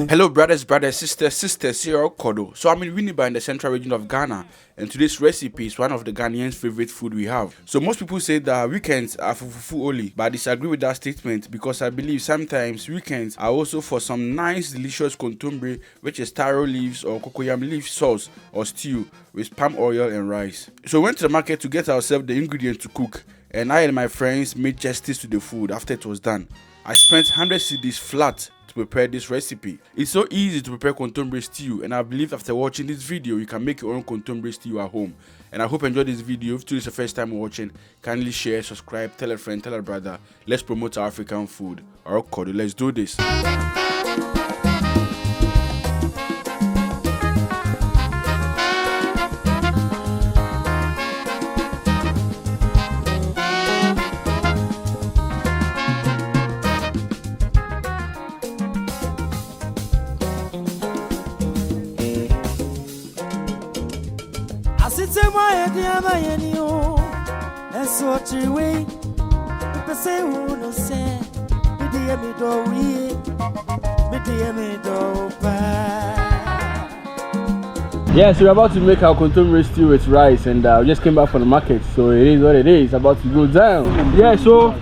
Hello brothers, sisters, here are Kodo. So I'm in Winneba in the central region of Ghana, and today's recipe is one of the Ghanaians' favorite food we have. So most people say that weekends are for fufu only, but I disagree with that statement because I believe sometimes weekends are also for some nice delicious kontomire, which is taro leaves or cocoyam leaf sauce or stew with palm oil and rice. So we went to the market to get ourselves the ingredients to cook, and I and my friends made justice to the food after it was done. I spent 100 cedis flat to prepare this recipe. It's so easy to prepare kontomire stew, and I believe after watching this video you can make your own kontomire stew at home. And I hope you enjoyed this video. If this is the first time watching, kindly share, subscribe, tell a friend, tell a brother. Let's promote our African food. Alright, let's do this. That's what you wait. People say, who no say, me dear me do we, me dear me do Yes, we're about to make our kontomire stew with rice, and we just came back from the market, so it is what it is. It's about to go down. Yeah, so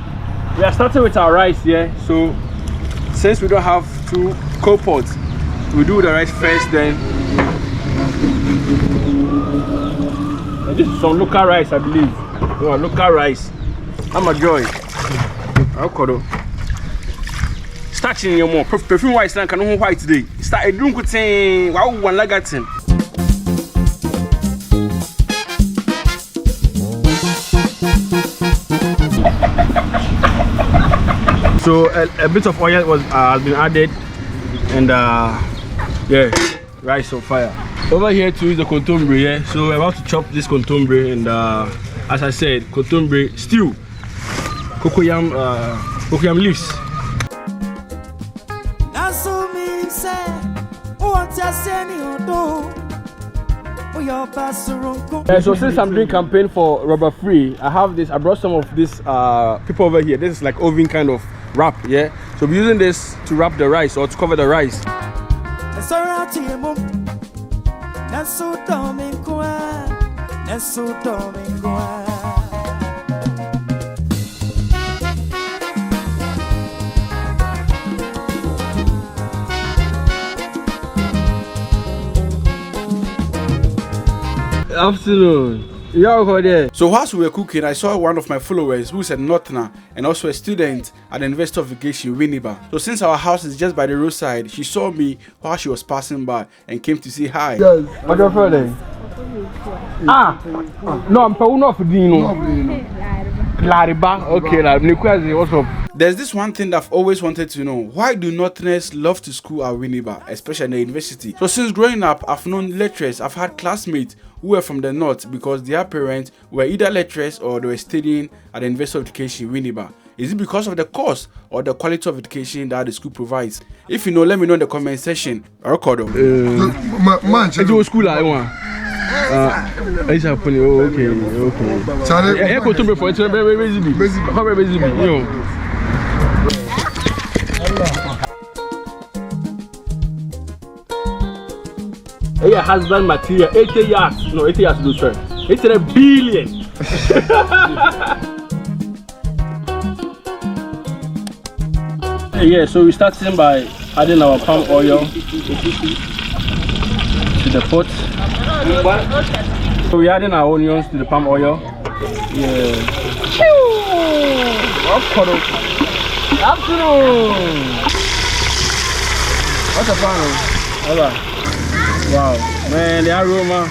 we are starting with our rice here. So since we don't have two cold pots, we do the rice first, then this is some local rice, I believe. Oh, local rice. I'm a joy. I'll starting your more perfume white stand can white today. Start a drink with saying wow one lagatin. So a bit of oil was has been added, and yeah, rice on fire. Over here too is the kontomire, yeah? So we're about to chop this kontomire, and as I said, kontomire stew, cocoyam leaves. So since I'm doing campaign for rubber free, I have this. I brought some of this people over here. This is like oven kind of wrap, yeah. So we're using this to wrap the rice or to cover the rice. Afternoon. So whilst we were cooking, I saw one of my followers who is a northerner and also a student at the University of Education, Winneba. So since our house is just by the roadside, she saw me while she was passing by and came to say hi. Yes. What's your first name? No, I'm not for Dino. Okay, what's up? There's this one thing that I've always wanted to know. Why do northerners love to school at Winneba, especially in the university? So since growing up, I've known lecturers, I've had classmates who were from the north because their parents were either lecturers or they were studying at the University of Education, Winneba. Is it because of the course or the quality of education that the school provides? If you know, let me know in the comment section. Record school I want. Okay. Yeah, go to me for it. Very busy. Yeah, husband material 80 yards. No, 80 yards to do sir. It's a billion. Yeah, so we starting by adding our palm oil to the pot. So we're adding our onions to the palm oil. Yeah. Afternoon. What's the plan? Alright. Wow, man, the aroma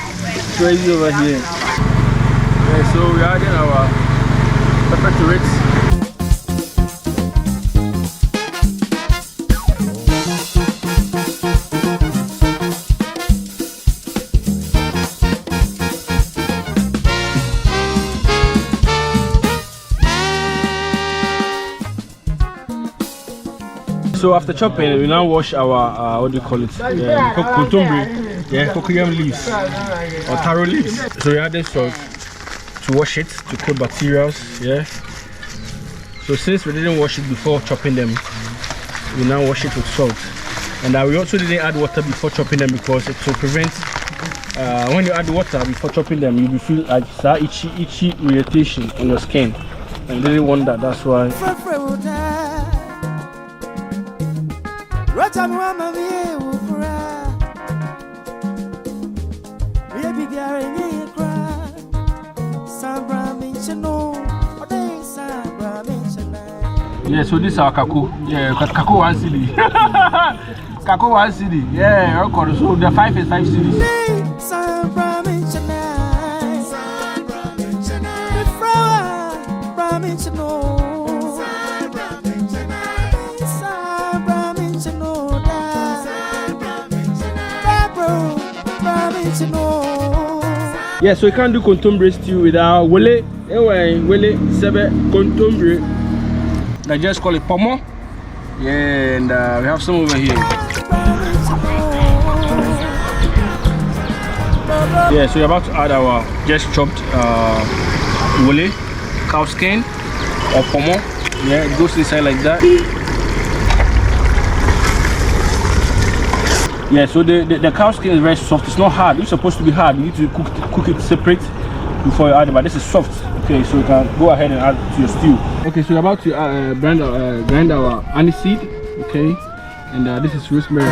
crazy over here. Yeah, so we're adding our pepper to it. So after chopping, we now wash our what do you call it? Contombre, cocoyam leaves or taro leaves. So we add this salt to wash it to coat bacteria. Yeah. So since we didn't wash it before chopping them, we now wash it with salt. And we also didn't add water before chopping them because it will prevent. When you add water before chopping them, you will feel like itchy irritation on your skin. And they didn't want that. That's why. Yeah, so this is our kako. Yeah, kako 1 cedi. Kako 1 cedi. Yeah, okay. So the 5 is 5 cedis. Yeah, so you can't do contombre stew without wele. Anyway, wele sebe contombre. I just call it pomo. Yeah, and we have some over here. Yeah, so we're about to add our just chopped wele, cow skin or pomo. Yeah, it goes inside like that. Yeah, so the cow skin is very soft. It's not hard. It's supposed to be hard. You need to cook it separate before you add it. But this is soft. Okay, so you can go ahead and add to your stew. Okay, so we're about to grind our aniseed. Okay, and this is rosemary.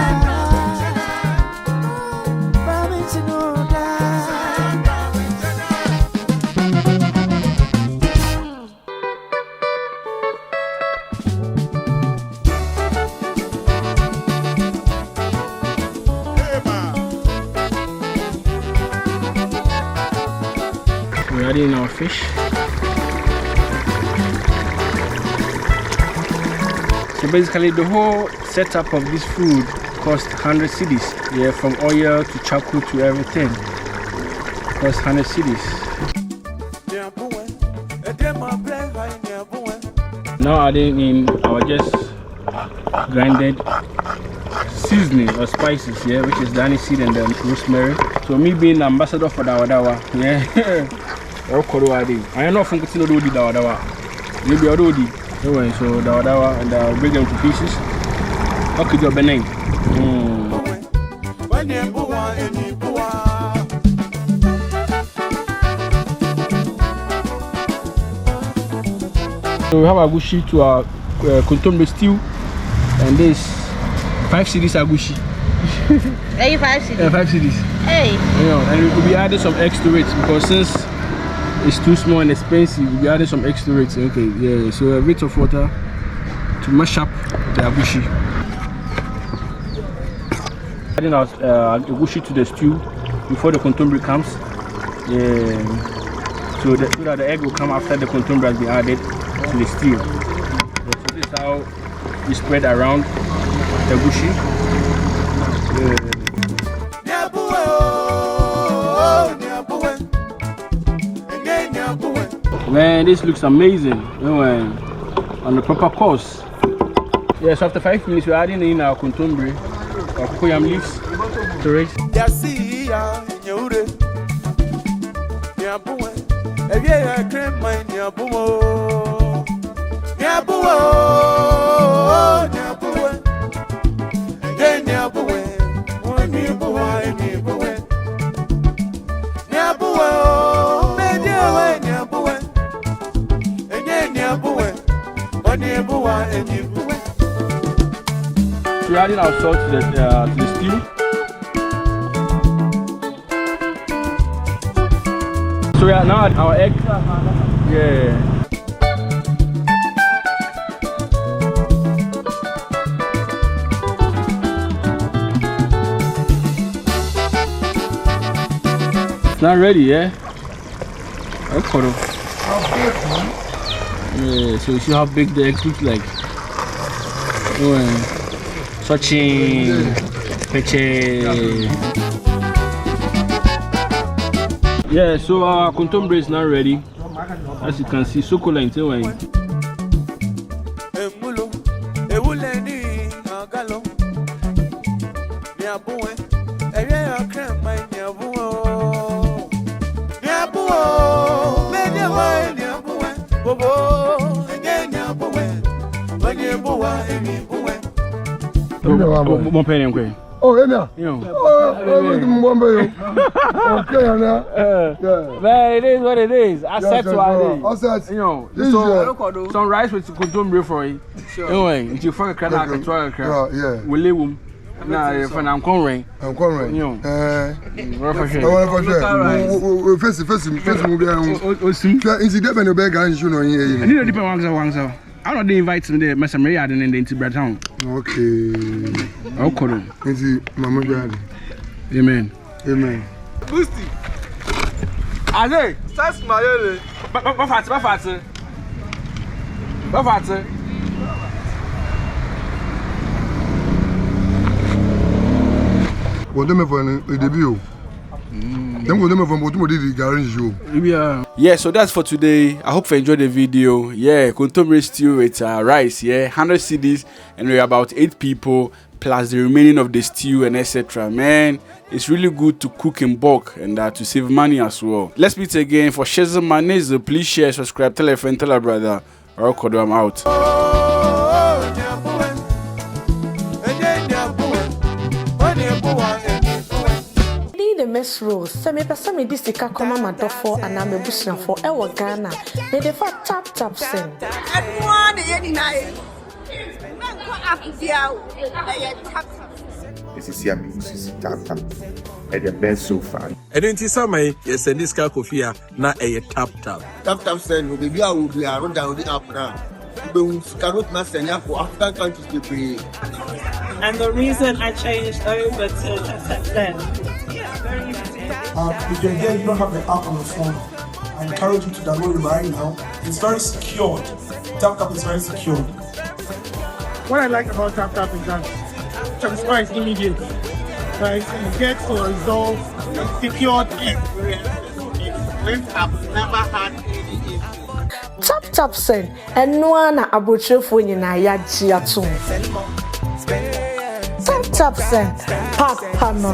We're adding our fish. So basically the whole setup of this food cost 100 cedis. Yeah, from oil to charcoal to everything. Cost 100 cedis. Now adding in our just grinded seasoning or spices, yeah, which is the aniseed and the rosemary. So me being the ambassador for Dawadawa, yeah. I know from Kutino do Dawadawa. Maybe I do. Anyway, so Dawadawa, and I'll break them to pieces. Okay, your benign. So we have agushi to our contombre stew, and this 5 cedis agushi. Hey, 5 cedis. Yeah, 5 cedis. Hey. Yeah, and we'll be adding some eggs to it because since it's too small and expensive, we'll be adding some eggs to it. Okay, yeah. So a bit of water to mash up the agushi. Adding our agushi to the stew before the contombre comes. Yeah. So that the egg will come after the contombre has been added to the stew. So this is how we spread around the agushi. Man, this looks amazing. Anyway, on the proper course. Yeah, so after 5 minutes, we're adding in our contombre or cocoyam leaves to it. We're adding our salt to the stew. So we are now adding our egg. Yeah. It's not ready, yeah? Okay. Yeah, so you see how big the eggs look like. Searching, peche. Yeah, so our contombre is now ready. As you can see, succulent. Nyabuwe, Aya Cram, my Nyabuo, Nyabuo, many a way, Nyabuwe, Bobo, again Nyabuwe, when you boa, any boy. Mon père est Oh, Emma. But it is what it is. I said to I you know, so some rice with condombre for it. Anyway, until for a crack and 12 crack. Yeah. We live now if I'm cornering. I'm cornering. You know, first, incident when you beg and you know, I need a different ones. I don't invite me there, Mr. Maria, and then into Breton. Okay. I'll call him. Is it Mama Daddy? Amen. Amen. Boosty. Allez, That's my early. Buffat. What do you for the debut? Them go them from what the garage you. Yeah, so that's for today. I hope you enjoyed the video. Yeah, contemporary stew with rice. Yeah, 100 cedis, and we're about 8 people plus the remaining of the stew and etc. Man, it's really good to cook in bulk and to save money as well. Let's meet again for Shazam Manez. Please share, subscribe, tell a friend, tell a brother. I'm out. The mess rules. Some this the kakoma madofo and I'm a bushna for our Ghana. They defer tap sing. This is here because tap and the best so far. And then Tisama, yes, and this Kakofia, not a tap. Tap saying, will be around down the up now. Cannot master enough for African countries to pay. And the reason I changed over to then. If you're there, you don't have the app on your phone, I encourage you to download it right now. It's very secured. TapTap is very secured. What I like about TapTap is that transfer is immediate. Right? You get to resolve secured Never had any. Tap sing and no one abotre for you na ya tap sing papa no